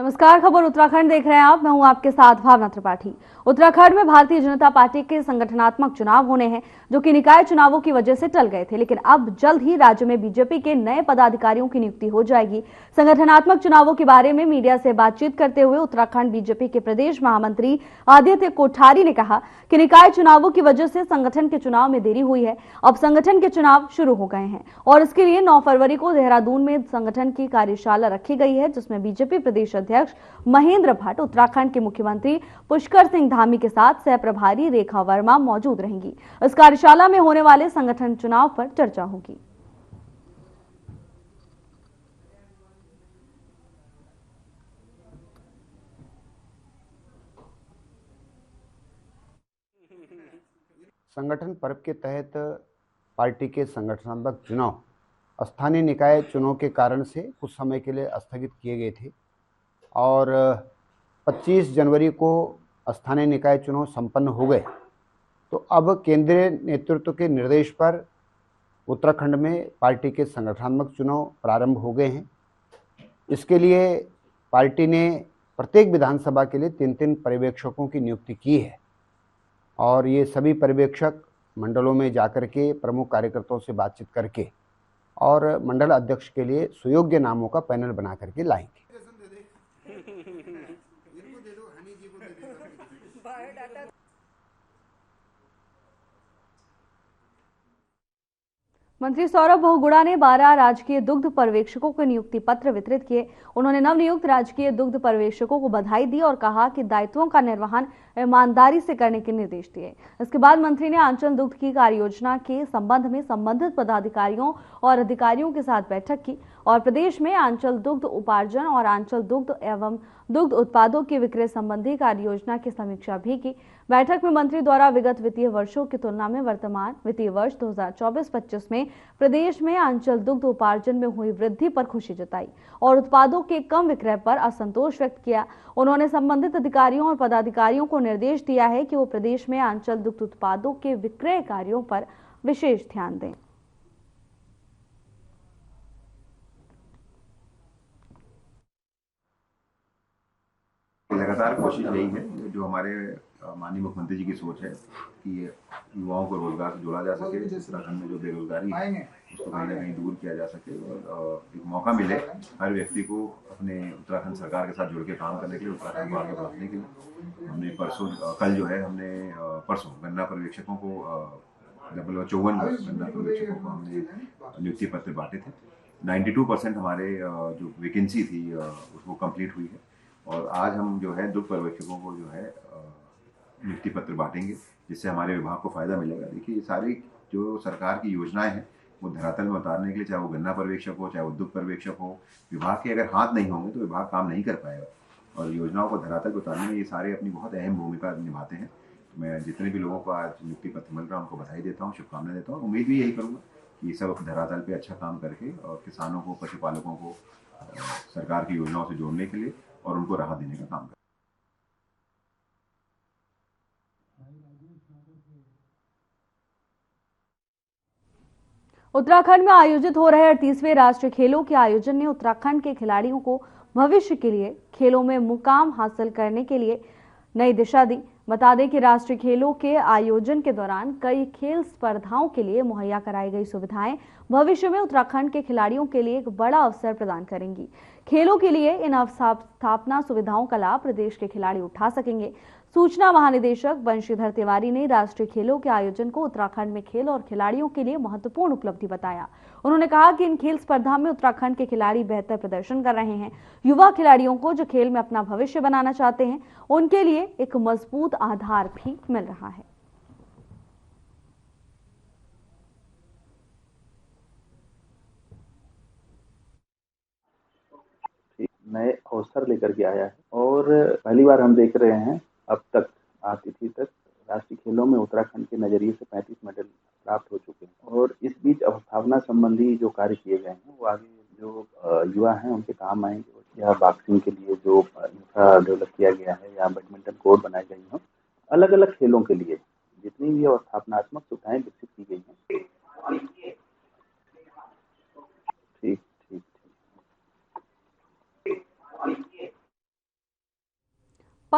नमस्कार, खबर उत्तराखंड देख रहे हैं आप। मैं हूं आपके साथ भावना त्रिपाठी। उत्तराखंड में भारतीय जनता पार्टी के संगठनात्मक चुनाव होने हैं, जो कि निकाय चुनावों की वजह से टल गए थे, लेकिन अब जल्द ही राज्य में बीजेपी के नए पदाधिकारियों की नियुक्ति हो जाएगी। संगठनात्मक चुनावों के बारे में मीडिया से बातचीत करते हुए उत्तराखंड बीजेपी के प्रदेश महामंत्री आदित्य कोठारी ने कहा कि निकाय चुनावों की वजह से संगठन के चुनाव में देरी हुई है। अब संगठन के चुनाव शुरू हो गए हैं और इसके लिए 9 फरवरी को देहरादून में संगठन की कार्यशाला रखी गई है, जिसमें बीजेपी प्रदेश अध्यक्ष महेंद्र भट्ट, उत्तराखंड के मुख्यमंत्री पुष्कर सिंह धामी के साथ सह प्रभारी रेखा वर्मा मौजूद रहेंगी। इस कार्यशाला में होने वाले संगठन चुनाव पर चर्चा होगी। संगठन पर्व के तहत पार्टी के संगठनात्मक चुनाव स्थानीय निकाय चुनाव के कारण से कुछ समय के लिए स्थगित किए गए थे और 25 जनवरी को स्थानीय निकाय चुनाव संपन्न हो गए। तो अब केंद्रीय नेतृत्व के निर्देश पर उत्तराखंड में पार्टी के संगठनात्मक चुनाव प्रारंभ हो गए हैं। इसके लिए पार्टी ने प्रत्येक विधानसभा के लिए 3-3 पर्यवेक्षकों की नियुक्ति की है और ये सभी पर्यवेक्षक मंडलों में जाकर के प्रमुख कार्यकर्ताओं से बातचीत करके और मंडल अध्यक्ष के लिए सुयोग्य नामों का पैनल बना करके लाएंगे। मंत्री सौरभ बहुगुणा ने 12 राजकीय दुग्ध पर्यवेक्षकों को नियुक्ति पत्र वितरित किए। उन्होंने नवनियुक्त राजकीय दुग्ध पर्यवेक्षकों को बधाई दी और कहा कि दायित्वों का निर्वहन ईमानदारी से करने के निर्देश दिए। इसके बाद मंत्री ने आंचल दुग्ध की कार्य योजना के संबंध में संबंधित पदाधिकारियों और अधिकारियों के साथ बैठक की और प्रदेश में आंचल दुग्ध उपार्जन और आंचल दुग्ध एवं दुग्ध उत्पादों की विक्रय संबंधी कार्य योजना की समीक्षा भी की। बैठक में मंत्री द्वारा विगत वित्तीय वर्षों की तुलना में वर्तमान वित्तीय वर्ष 2024-25 में प्रदेश में आंचल दुग्ध उपार्जन में हुई वृद्धि पर खुशी जताई और उत्पादों के कम विक्रय पर असंतोष व्यक्त किया। उन्होंने संबंधित अधिकारियों और पदाधिकारियों को निर्देश दिया है कि वो प्रदेश में आंचल दुग्ध उत्पादों के विक्रय कार्यों पर विशेष ध्यान दें। लगातार कोशिश यही है, जो हमारे माननीय मुख्यमंत्री जी की सोच है कि युवाओं को रोजगार से जोड़ा जा सके, उत्तराखंड में जो बेरोजगारी है उसको कहीं ना कहीं दूर किया जा सके और एक मौका मिले हर व्यक्ति को अपने उत्तराखंड सरकार के साथ जुड़ के काम करने के लिए, उत्तराखंड को आगे बढ़ाने के लिए। हमने कल जो है हमने परसों गन्ना पर्यवेक्षकों को 54 गन्ना पर्यवेक्षकों को हमने नियुक्ति पत्र बांटे थे। 92% हमारे जो वैकेंसी थी उसको कंप्लीट हुई है और आज हम जो है दुग्ध पर्यवेक्षकों को जो है नियुक्ति पत्र बांटेंगे, जिससे हमारे विभाग को फायदा मिलेगा। देखिए, ये सारी जो सरकार की योजनाएं हैं वो धरातल में उतारने के लिए, चाहे वो गन्ना पर्यवेक्षक हो, चाहे वो दुग्ध पर्यवेक्षक हो, विभाग के अगर हाथ नहीं होंगे तो विभाग काम नहीं कर पाएगा और योजनाओं को धरातल पर उतारने में ये सारे अपनी बहुत अहम भूमिका निभाते हैं। मैं जितने भी लोगों को आज नियुक्ति पत्र मिल रहा है उनको बधाई देता हूँ, शुभकामनाएं देता हूँ। उम्मीद भी यही करूँगा कि सब धरातल पे अच्छा काम करके और किसानों को, पशुपालकों को सरकार की योजनाओं से जोड़ने के लिए और उनको राहत देने का काम करें। उत्तराखंड में आयोजित हो रहे 38वें राष्ट्रीय खेलों के आयोजन ने उत्तराखंड के खिलाड़ियों को भविष्य के लिए खेलों में मुकाम हासिल करने के लिए नई दिशा दी। बता दें कि राष्ट्रीय खेलों के आयोजन के दौरान कई खेल स्पर्धाओं के लिए मुहैया कराई गई सुविधाएं भविष्य में उत्तराखंड के खिलाड़ियों के लिए एक बड़ा अवसर प्रदान करेंगी। खेलों के लिए इन अवस्थापना सुविधाओं का लाभ प्रदेश के खिलाड़ी उठा सकेंगे। सूचना महानिदेशक बंशीधर तिवारी ने राष्ट्रीय खेलों के आयोजन को उत्तराखंड में खेल और खिलाड़ियों के लिए महत्वपूर्ण उपलब्धि बताया। उन्होंने कहा कि इन खेल स्पर्धा में उत्तराखंड के खिलाड़ी बेहतर प्रदर्शन कर रहे हैं। युवा खिलाड़ियों को जो खेल में अपना भविष्य बनाना चाहते हैं, उनके लिए एक मजबूत आधार भी मिल रहा है। नए अवसर लेकर के आया है और पहली बार हम देख रहे हैं अब तक तिथि तक राष्ट्रीय खेलों में उत्तराखंड के नजरिए से 35 मेडल प्राप्त हो चुके हैं और इस बीच अवस्थापना संबंधी जो कार्य किए गए हैं वो आगे जो युवा हैं उनके काम आएंगे। या बॉक्सिंग के लिए जो इंफ्रा डेवलप किया गया है या बैडमिंटन कोर्ट बनाए गए हैं, अलग अलग खेलों के लिए जितनी भी अवस्थापनात्मक सुविधाएं विकसित की गई हैं। ठीक।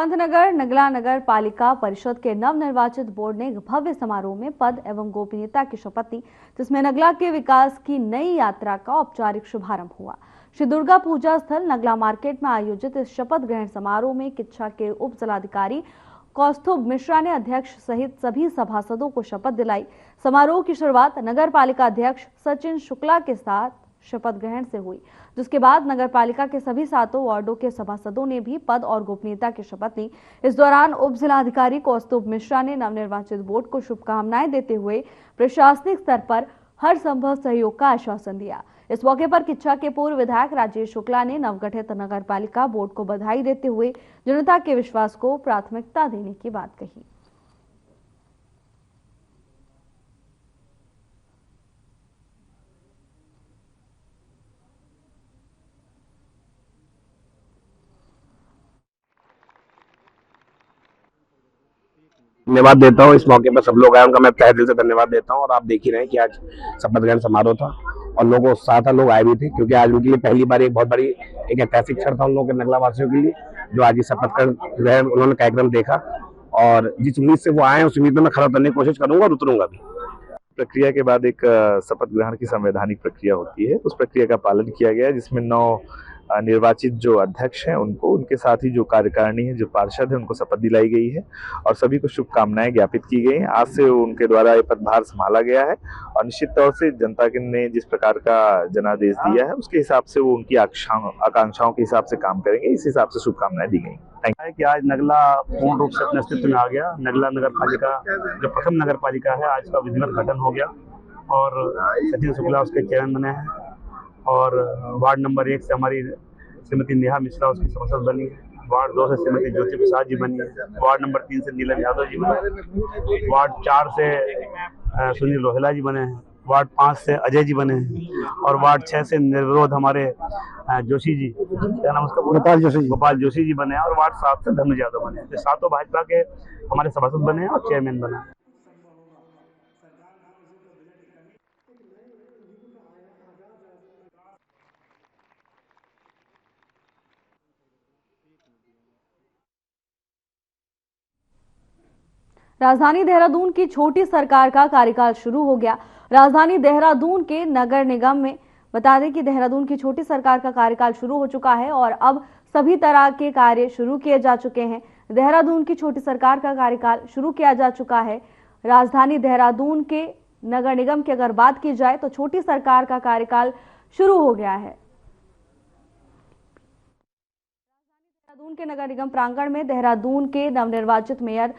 पंतनगर नगला नगर पालिका परिषद के नवनिर्वाचित बोर्ड ने भव्य समारोह में पद एवं गोपनीयता की शपथ ली, जिसमें नगला के विकास की नई यात्रा का औपचारिक शुभारंभ हुआ। श्री दुर्गा पूजा स्थल नगला मार्केट में आयोजित इस शपथ ग्रहण समारोह में किच्छा के उप जिलाधिकारी कौस्तुभ मिश्रा ने अध्यक्ष सहित सभी सभासदों को शपथ दिलाई। समारोह की शुरुआत नगर पालिका अध्यक्ष सचिन शुक्ला के साथ शपथ ग्रहण से हुई, जिसके बाद नगर पालिका के सभी 7 वार्डों के सभासदों ने भी पद और गोपनीयता की शपथ ली। इस दौरान उप जिलाधिकारी कौस्तुभ मिश्रा ने नवनिर्वाचित बोर्ड को शुभकामनाएं देते हुए प्रशासनिक स्तर पर हर संभव सहयोग का आश्वासन दिया। इस मौके पर किच्छा के पूर्व विधायक राजेश शुक्ला ने नवगठित नगर पालिका बोर्ड को बधाई देते हुए जनता के विश्वास को प्राथमिकता देने की बात कही। धन्यवाद देता हूँ। इस मौके पर सब लोग आए, उनका मैं तहे दिल से धन्यवाद देता हूँ। और आप देख ही रहे हैं कि आज शपथ ग्रहण समारोह था और लोगों उत्साह था, लोग आए भी थे, क्योंकि आज उनके लिए पहली बार एक बहुत बड़ी एक ऐतिहासिक क्षण था उन लोगों के नगला वासियों के लिए, जो आज ये शपथ ग्रहण उन्होंने कार्यक्रम देखा। और जिस उम्मीद से वो आए, उस उम्मीद में मैं खरा उतरने की कोशिश करूंगा और उतरूंगा भी। प्रक्रिया के बाद एक शपथ ग्रहण की संवैधानिक प्रक्रिया होती है, उस प्रक्रिया का पालन किया गया, जिसमें 9 निर्वाचित जो अध्यक्ष हैं उनको, उनके साथ ही जो कार्यकारिणी है, जो पार्षद है, उनको शपथ दिलाई गई है और सभी को शुभकामनाएं ज्ञापित की गई हैं। आज से उनके द्वारा ये पदभार संभाला गया है और निश्चित तौर से जनता ने जिस प्रकार का जनादेश दिया है, उसके हिसाब से वो उनकी आकांक्षाओं के हिसाब से काम करेंगे। इस हिसाब से शुभकामनाएं दी गई। कि आज नगला पूर्ण रूप से अपने अस्तित्व में आ गया। नगला नगर पालिका जो प्रथम नगर पालिका है, आज का विधिवत गठन हो गया और सचिन शुक्ला उसके चेयरमैन बने हैं और वार्ड नंबर 1 से हमारी श्रीमती नेहा मिश्रा उसकी सभासद बनी है। वार्ड 2 से श्रीमती ज्योति प्रसाद जी बनी है। वार्ड नंबर 3 से नीलम यादव जी बने। वार्ड 4 से सुनील रोहिला जी बने हैं। वार्ड 5 से अजय जी बने हैं और वार्ड 6 से निर्विरोध हमारे जोशी जी, क्या नाम उसका, गोपाल जोशी जी बने हैं और वार्ड 7 से धनुज यादव बने हैं। तो 7 भाजपा के हमारे सभासद बने हैं और चेयरमैन बने हैं। राजधानी देहरादून की छोटी सरकार का कार्यकाल शुरू हो गया। राजधानी देहरादून के नगर निगम में बता दें कि देहरादून की छोटी सरकार का कार्यकाल शुरू हो चुका है और अब सभी तरह के कार्य शुरू किए जा चुके हैं। देहरादून की छोटी सरकार का कार्यकाल शुरू किया जा चुका है। राजधानी देहरादून के नगर निगम की अगर बात की जाए तो छोटी सरकार का कार्यकाल शुरू हो गया है। देहरादून के नगर निगम प्रांगण में देहरादून के नवनिर्वाचित मेयर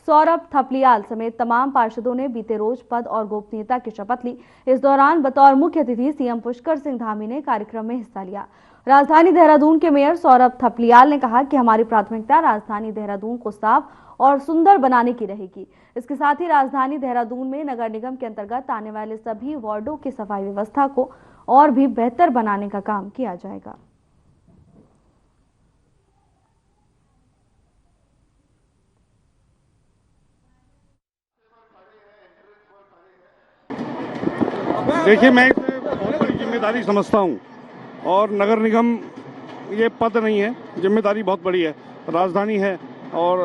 सौरभ थपलियाल समेत तमाम पार्षदों ने बीते रोज पद और गोपनीयता की शपथ ली। इस दौरान बतौर मुख्य अतिथि सीएम पुष्कर सिंह धामी ने कार्यक्रम में हिस्सा लिया। राजधानी देहरादून के मेयर सौरभ थपलियाल ने कहा कि हमारी प्राथमिकता राजधानी देहरादून को साफ और सुंदर बनाने की रहेगी। इसके साथ ही राजधानी देहरादून में नगर निगम के अंतर्गत आने वाले सभी वार्डों की सफाई व्यवस्था को और भी बेहतर बनाने का काम किया जाएगा। देखिए, मैं इसे बहुत बड़ी जिम्मेदारी समझता हूँ और नगर निगम ये पद नहीं है, जिम्मेदारी बहुत बड़ी है। राजधानी है और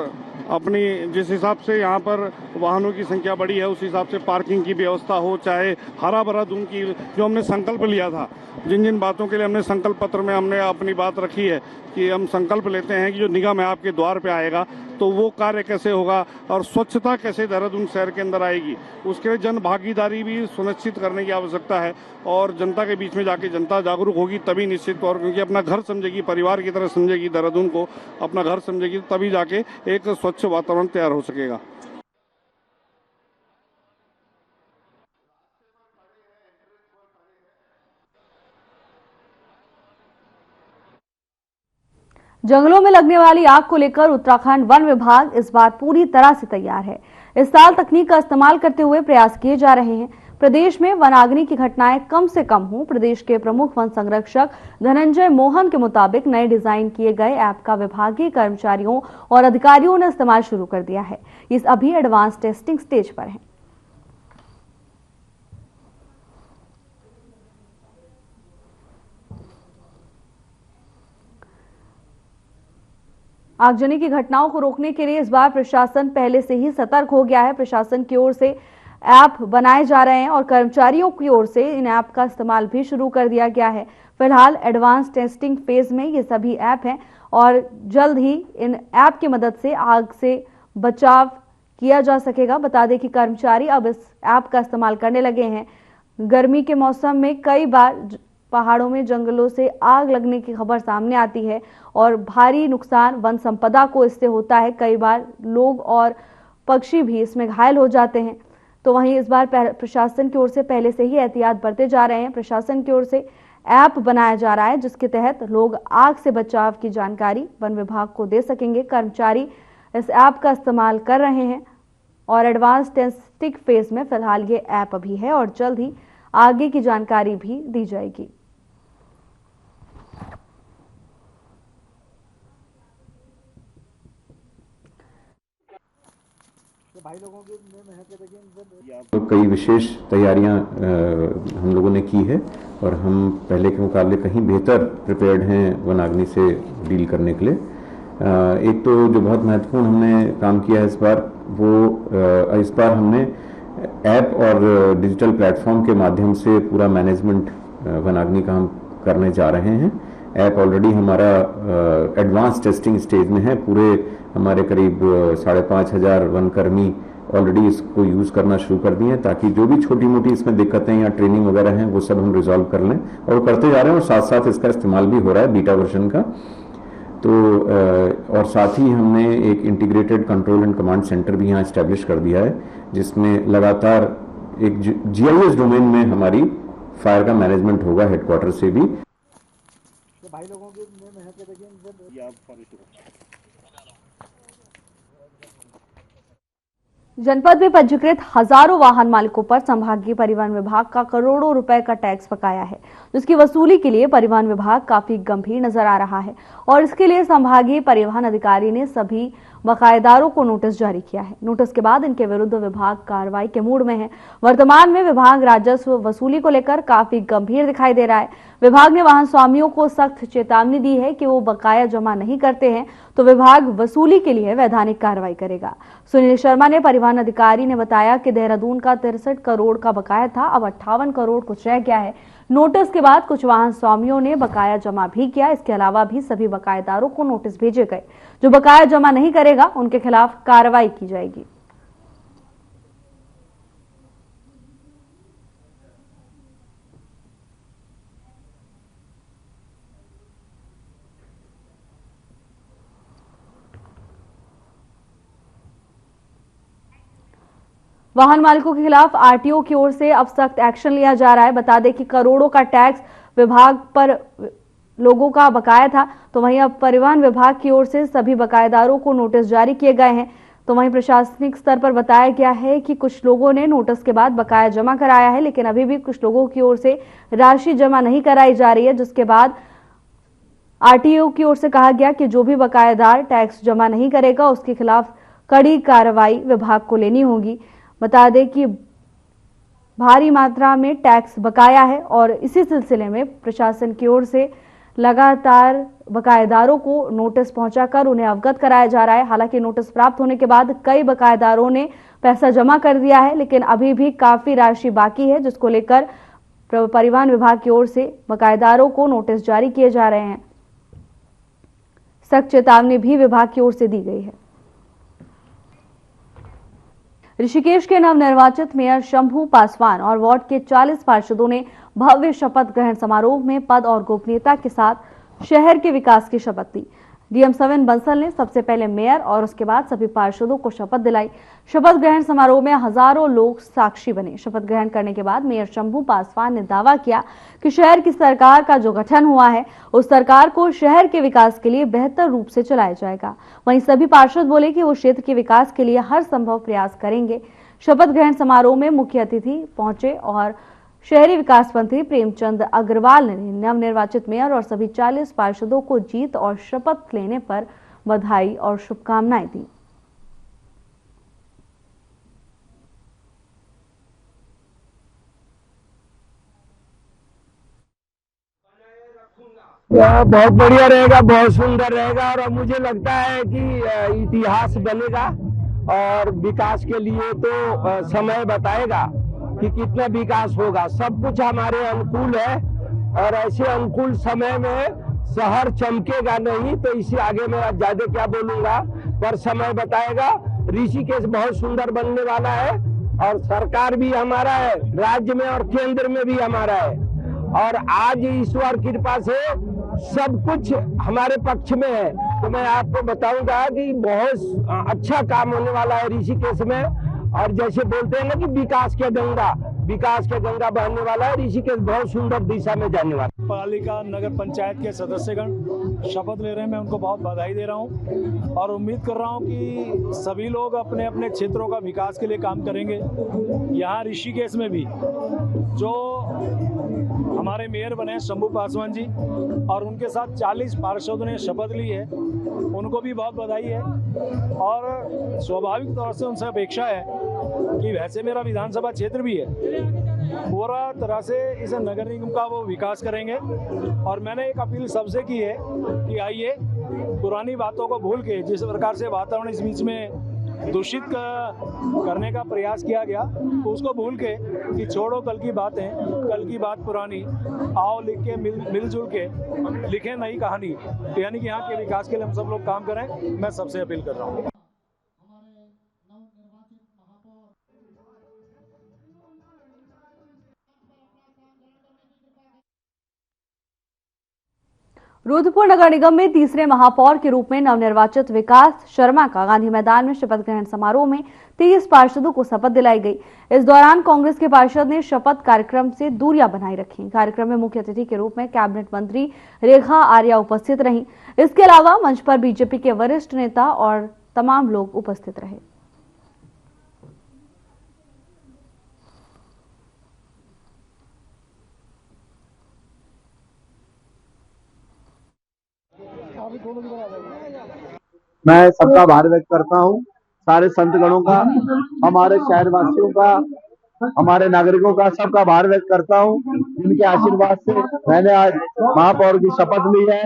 अपनी जिस हिसाब से यहाँ पर वाहनों की संख्या बढ़ी है, उस हिसाब से पार्किंग की व्यवस्था हो, चाहे हरा भरा दून की, जो हमने संकल्प लिया था, जिन जिन बातों के लिए हमने संकल्प पत्र में हमने अपनी बात रखी है कि हम संकल्प लेते हैं कि जो निगम है आपके द्वार पे आएगा तो वो कार्य कैसे होगा और स्वच्छता कैसे देहरादून शहर के अंदर आएगी, उसके लिए जन भागीदारी भी सुनिश्चित करने की आवश्यकता है और जनता के बीच में जाके जनता जागरूक होगी तभी निश्चित तौर, क्योंकि अपना घर समझेगी, परिवार की तरह समझेगी, देहरादून को अपना घर समझेगी, तभी जाके एक स्वच्छ वातावरण तैयार हो सकेगा। जंगलों में लगने वाली आग को लेकर उत्तराखंड वन विभाग इस बार पूरी तरह से तैयार है। इस साल तकनीक का इस्तेमाल करते हुए प्रयास किए जा रहे हैं। प्रदेश में वनाग्नि की घटनाएं कम से कम हों। प्रदेश के प्रमुख वन संरक्षक धनंजय मोहन के मुताबिक नए डिजाइन किए गए ऐप का विभागीय कर्मचारियों और अधिकारियों ने इस्तेमाल शुरू कर दिया है। इस अभी एडवांस टेस्टिंग स्टेज पर है। आगजनी की घटनाओं को रोकने के लिए इस बार प्रशासन पहले से ही सतर्क हो गया है। प्रशासन की ओर से ऐप बनाए जा रहे हैं और कर्मचारियों की ओर से इन ऐप का इस्तेमाल भी शुरू कर दिया गया है। फिलहाल एडवांस टेस्टिंग फेज में ये सभी ऐप हैं और जल्द ही इन ऐप की मदद से आग से बचाव किया जा सकेगा। बता दें कि कर्मचारी अब इस ऐप का इस्तेमाल करने लगे हैं। गर्मी के मौसम में कई बार पहाड़ों में जंगलों से आग लगने की खबर सामने आती है और भारी नुकसान वन संपदा को इससे होता है। कई बार लोग और पक्षी भी इसमें घायल हो जाते हैं। तो वहीं इस बार प्रशासन की ओर से पहले से ही एहतियात बरते जा रहे हैं। प्रशासन की ओर से ऐप बनाया जा रहा है जिसके तहत लोग आग से बचाव की जानकारी वन विभाग को दे सकेंगे। कर्मचारी इस ऐप का इस्तेमाल कर रहे हैं और एडवांस टेस्टिंग फेज में फिलहाल ये ऐप अभी है और जल्द ही आगे की जानकारी भी दी जाएगी। तो कई विशेष तैयारियां हम लोगों ने की है और हम पहले के मुकाबले कहीं बेहतर प्रिपेयर्ड हैं वनाग्नि से डील करने के लिए। एक तो जो बहुत महत्वपूर्ण हमने काम किया है इस बार हमने ऐप और डिजिटल प्लेटफॉर्म के माध्यम से पूरा मैनेजमेंट वनाग्नि का हम करने जा रहे हैं। ऐप ऑलरेडी हमारा एडवांस टेस्टिंग स्टेज में है। पूरे हमारे करीब 5,500 वनकर्मी ऑलरेडी इसको यूज़ करना शुरू कर दिए हैं ताकि जो भी छोटी मोटी इसमें दिक्कतें या ट्रेनिंग वगैरह हैं वो सब हम रिजॉल्व कर लें और वो करते जा रहे हैं और साथ साथ इसका इस्तेमाल भी हो रहा है बीटा वर्जन का। तो और साथ ही हमने एक integrated control and command centre भी यहाँ इस्टेब्लिश कर दिया है जिसमें लगातार एक GIS डोमेन में हमारी फायर का मैनेजमेंट होगा हेडक्वार्टर से भी। भाई लोगों की जनपद में पंजीकृत हजारों वाहन मालिकों पर संभागीय परिवहन विभाग का करोड़ों रुपए का टैक्स बकाया है, जिसकी वसूली के लिए परिवहन विभाग काफी गंभीर नजर आ रहा है और इसके लिए संभागीय परिवहन अधिकारी ने सभी बकायेदारों को नोटिस जारी किया है। नोटिस के बाद इनके विरुद्ध विभाग कार्रवाई के मूड में है। वर्तमान में विभाग राजस्व वसूली को लेकर काफी गंभीर दिखाई दे रहा है। विभाग ने वाहन स्वामियों को सख्त चेतावनी दी है कि वो बकाया जमा नहीं करते हैं तो विभाग वसूली के लिए वैधानिक कार्रवाई करेगा। सुनील शर्मा ने परिवहन अधिकारी ने बताया कि देहरादून का 63 करोड़ का बकाया था, अब 58 करोड़ कुछ रह गया है। नोटिस के बाद कुछ वाहन स्वामियों ने बकाया जमा भी किया। इसके अलावा भी सभी बकायेदारों को नोटिस भेजे गए। जो बकाया जमा नहीं करेगा उनके खिलाफ कार्रवाई की जाएगी। वाहन मालिकों के खिलाफ आरटीओ की ओर से अब सख्त एक्शन लिया जा रहा है। बता दें कि करोड़ों का टैक्स विभाग पर लोगों का बकाया था, तो वहीं अब परिवहन विभाग की ओर से सभी बकायेदारों को नोटिस जारी किए गए हैं। तो वहीं प्रशासनिक स्तर पर बताया गया है कि कुछ लोगों ने नोटिस के बाद बकाया जमा कराया है, लेकिन अभी भी कुछ लोगों की ओर से राशि जमा नहीं कराई जा रही है, जिसके बाद आरटीओ की ओर से कहा गया कि जो भी बकायेदार टैक्स जमा नहीं करेगा उसके खिलाफ कड़ी कार्रवाई विभाग को लेनी होगी। बता दें कि भारी मात्रा में टैक्स बकाया है और इसी सिलसिले में प्रशासन की ओर से लगातार बकायेदारों को नोटिस पहुंचाकर उन्हें अवगत कराया जा रहा है। हालांकि नोटिस प्राप्त होने के बाद कई बकायेदारों ने पैसा जमा कर दिया है, लेकिन अभी भी काफी राशि बाकी है, जिसको लेकर परिवहन विभाग की ओर से बकायेदारों को नोटिस जारी किए जा रहे हैं। सख्त चेतावनी भी विभाग की ओर से दी गई है। ऋषिकेश के नवनिर्वाचित मेयर शंभू पासवान और वार्ड के 40 पार्षदों ने भव्य शपथ ग्रहण समारोह में पद और गोपनीयता के साथ शहर के विकास की शपथ ली। डीएम 7 बंसल ने सबसे पहले मेयर और उसके बाद सभी पार्षदों को शपथ दिलाई। शपथ ग्रहण समारोह में हजारों लोग साक्षी बने। शपथ ग्रहण करने के बाद मेयर शंभू पासवान ने दावा किया कि शहर की सरकार का जो गठन हुआ है उस सरकार को शहर के विकास के लिए बेहतर रूप से चलाया जाएगा। वहीं सभी पार्षद बोले कि वो क्षेत्र के विकास के लिए हर संभव प्रयास करेंगे। शपथ ग्रहण समारोह में मुख्य अतिथि पहुंचे और शहरी विकास मंत्री प्रेमचंद अग्रवाल ने नवनिर्वाचित मेयर और सभी 40 पार्षदों को जीत और शपथ लेने पर बधाई और शुभकामनाएं दी। बनाए रखूंगा यह बहुत बढ़िया रहेगा, बहुत सुंदर रहेगा और मुझे लगता है कि इतिहास बनेगा और विकास के लिए तो समय बताएगा कि कितना विकास होगा। सब कुछ हमारे अनुकूल है और ऐसे अनुकूल समय में शहर चमकेगा नहीं, तो इसी आगे मैं ज्यादा क्या बोलूंगा, पर समय बताएगा। ऋषिकेश बहुत सुंदर बनने वाला है और सरकार भी हमारा है, राज्य में और केंद्र में भी हमारा है और आज ईश्वर कृपा से सब कुछ हमारे पक्ष में है। तो मैं आपको बताऊंगा कि बहुत अच्छा काम होने वाला है ऋषिकेश में और जैसे बोलते हैं ना कि विकास के गंगा बहने वाला है। ऋषिकेश बहुत सुंदर दिशा में जाने वाला है। पालिका नगर पंचायत के सदस्यगण शपथ ले रहे हैं, मैं उनको बहुत बधाई दे रहा हूं और उम्मीद कर रहा हूं कि सभी लोग अपने अपने क्षेत्रों का विकास के लिए काम करेंगे। यहाँ ऋषिकेश में भी जो हमारे मेयर बने शंभू पासवान जी और उनके साथ 40 पार्षदों ने शपथ ली है, उनको भी बहुत बधाई है और स्वाभाविक तौर से उनसे अपेक्षा है कि वैसे मेरा विधानसभा क्षेत्र भी है, पूरा तरह से इस नगर निगम का वो विकास करेंगे। और मैंने एक अपील सबसे की है कि आइए पुरानी बातों को भूल के, जिस प्रकार से वातावरण इस बीच में दूषित करने का प्रयास किया गया, तो उसको भूल के कि छोड़ो कल की बातें, कल की बात पुरानी, आओ लिख के मिलजुल के लिखें नई कहानी। यानी कि यहाँ के विकास के लिए हम सब लोग काम करें, मैं सबसे अपील कर रहा हूँ। रुद्रपुर नगर निगम में तीसरे महापौर के रूप में नवनिर्वाचित विकास शर्मा का गांधी मैदान में शपथ ग्रहण समारोह में 30 पार्षदों को शपथ दिलाई गई। इस दौरान कांग्रेस के पार्षद ने शपथ कार्यक्रम से दूरियां बनाए रखी। कार्यक्रम में मुख्य अतिथि के रूप में कैबिनेट मंत्री रेखा आर्या उपस्थित रहीं। इसके अलावा मंच पर बीजेपी के वरिष्ठ नेता और तमाम लोग उपस्थित रहे। मैं सबका आभार व्यक्त करता हूँ, सारे संतगणों का, हमारे शहरवासियों का, हमारे नागरिकों का, सबका आभार व्यक्त करता हूँ जिनके आशीर्वाद से मैंने आज महापौर की शपथ ली है।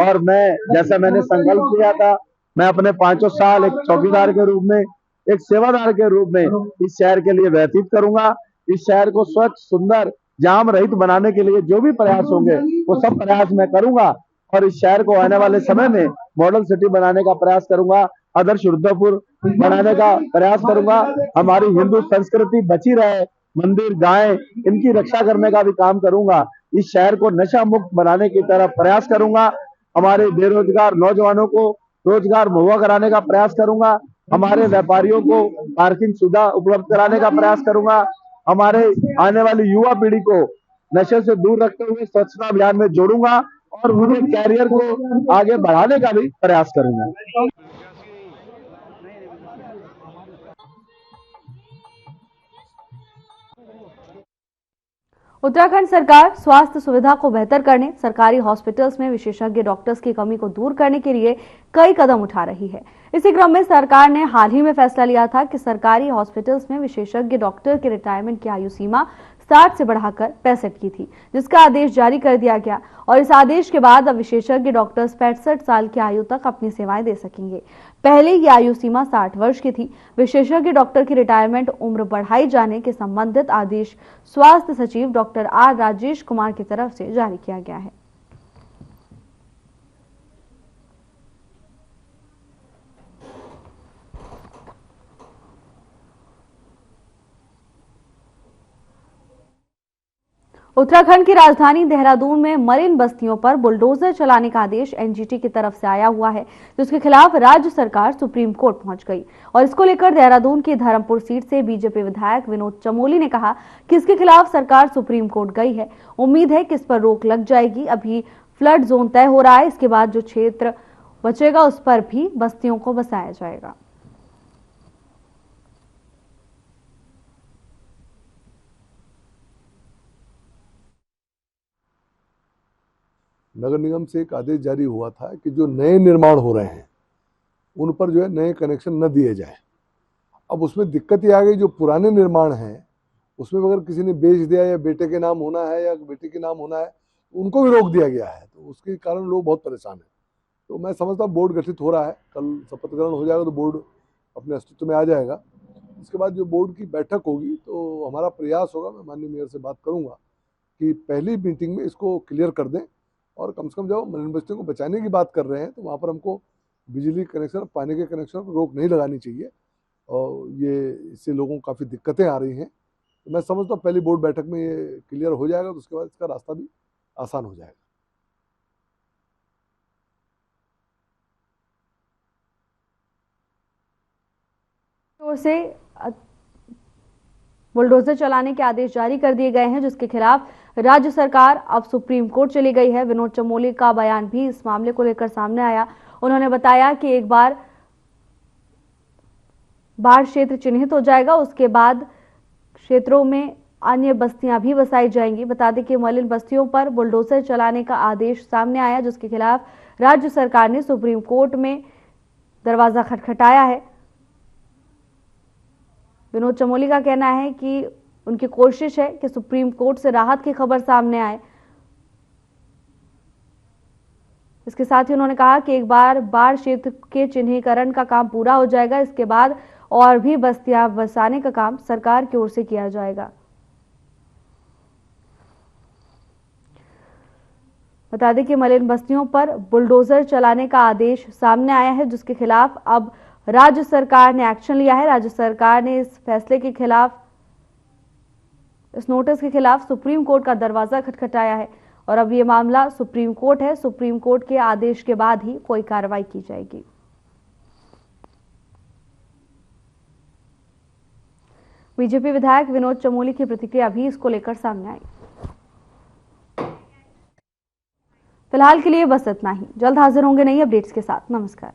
और मैं जैसा मैंने संकल्प किया था, मैं अपने 5 साल एक चौकीदार के रूप में, एक सेवादार के रूप में इस शहर के लिए व्यतीत करूंगा। इस शहर को स्वच्छ, सुंदर, जाम रहित बनाने के लिए जो भी प्रयास होंगे वो सब प्रयास मैं करूंगा और इस शहर को आने वाले समय में मॉडल सिटी बनाने का प्रयास करूंगा, आदर्श रुद्रपुर बनाने का प्रयास करूंगा। हमारी हिंदू संस्कृति बची रहे, मंदिर, गायें, इनकी रक्षा करने का भी काम करूंगा। इस शहर को नशा मुक्त बनाने की तरफ प्रयास करूंगा। हमारे बेरोजगार नौजवानों को रोजगार मुहैया कराने का प्रयास करूंगा। हमारे व्यापारियों को पार्किंग सुविधा उपलब्ध कराने का प्रयास करूंगा। हमारे आने वाली युवा पीढ़ी को नशे से दूर रखते हुए स्वच्छता अभियान में जोड़ूंगा और उनके कैरियर को आगे बढ़ाने का भी प्रयास करूंगा। उत्तराखंड सरकार स्वास्थ्य सुविधा को बेहतर करने, सरकारी हॉस्पिटल्स में विशेषज्ञ डॉक्टर्स की कमी को दूर करने के लिए कई कदम उठा रही है। इसी क्रम में सरकार ने हाल ही में फैसला लिया था कि सरकारी हॉस्पिटल्स में विशेषज्ञ डॉक्टर के रिटायरमेंट की आयु सीमा 60 से बढ़ाकर 65 की थी, जिसका आदेश जारी कर दिया गया और इस आदेश के बाद अब विशेषज्ञ डॉक्टर्स 65 साल की आयु तक अपनी सेवाएं दे सकेंगे। पहले ये आयु सीमा 60 वर्ष की थी। विशेषज्ञ डॉक्टर की रिटायरमेंट उम्र बढ़ाई जाने के संबंधित आदेश स्वास्थ्य सचिव डॉक्टर आर राजेश कुमार की तरफ से जारी किया गया है। उत्तराखंड की राजधानी देहरादून में मरीन बस्तियों पर बुलडोजर चलाने का आदेश एनजीटी की तरफ से आया हुआ है, जिसके खिलाफ राज्य सरकार सुप्रीम कोर्ट पहुंच गई और इसको लेकर देहरादून की धर्मपुर सीट से बीजेपी विधायक विनोद चमोली ने कहा कि इसके खिलाफ सरकार सुप्रीम कोर्ट गई है। उम्मीद है कि इस पर रोक लग जाएगी। अभी फ्लड जोन तय हो रहा है, इसके बाद जो क्षेत्र बचेगा उस पर भी बस्तियों को बसाया जाएगा। नगर निगम से एक आदेश जारी हुआ था कि जो नए निर्माण हो रहे हैं उन पर जो है नए कनेक्शन न दिए जाए। अब उसमें दिक्कत ये आ गई, जो पुराने निर्माण हैं उसमें अगर किसी ने बेच दिया या बेटे के नाम होना है या बेटी के नाम होना है उनको भी रोक दिया गया है, तो उसके कारण लोग बहुत परेशान हैं। तो मैं समझता हूँ बोर्ड गठित हो रहा है, कल शपथ ग्रहण हो जाएगा तो बोर्ड अपने अस्तित्व में आ जाएगा। इसके बाद जो बोर्ड की बैठक होगी तो हमारा प्रयास होगा, मैं माननीय मेयर से बात करूंगा कि पहली मीटिंग में इसको क्लियर कर दें, और कम से कम जब मलिन बस्तियों को बचाने की बात कर रहे हैं तो वहाँ पर हमको बिजली कनेक्शन, पानी के कनेक्शन पर रोक नहीं लगानी चाहिए, और ये इससे लोगों को काफ़ी दिक्कतें आ रही हैं। तो मैं समझता हूँ पहली बोर्ड बैठक में ये क्लियर हो जाएगा तो उसके बाद इसका रास्ता भी आसान हो जाएगा। ओर से बुलडोजर चलाने के आदेश जारी कर दिए गए हैं, जिसके खिलाफ राज्य सरकार अब सुप्रीम कोर्ट चली गई है। विनोद चमोली का बयान भी इस मामले को लेकर सामने आया। उन्होंने बताया कि एक बार बाढ़ क्षेत्र चिन्हित हो जाएगा, उसके बाद क्षेत्रों में अन्य बस्तियां भी बसाई जाएंगी। बता दें कि मलिन बस्तियों पर बुलडोजर चलाने का आदेश सामने आया, जिसके खिलाफ राज्य सरकार ने सुप्रीम कोर्ट में दरवाजा खटखटाया है। विनोद चमोली का कहना है कि उनकी कोशिश है कि सुप्रीम कोर्ट से राहत की खबर सामने आए। इसके साथ ही उन्होंने कहा कि एक बार बाढ़ क्षेत्र के चिन्हीकरण का काम पूरा हो जाएगा, इसके बाद और भी बस्तियां बसाने का काम सरकार की ओर से किया जाएगा। बता दें कि मलिन बस्तियों पर बुलडोजर चलाने का आदेश सामने आया है, जिसके खिलाफ अब राज्य सरकार ने एक्शन लिया है। राज्य सरकार ने इस फैसले के खिलाफ, इस नोटिस के खिलाफ सुप्रीम कोर्ट का दरवाजा खटखटाया है, और अब ये मामला सुप्रीम कोर्ट है। सुप्रीम कोर्ट के आदेश के बाद ही कोई कार्रवाई की जाएगी। बीजेपी विधायक विनोद चमोली की प्रतिक्रिया भी इसको लेकर सामने आई। फिलहाल के लिए बस इतना ही। जल्द हाजिर होंगे नई अपडेट्स के साथ। नमस्कार।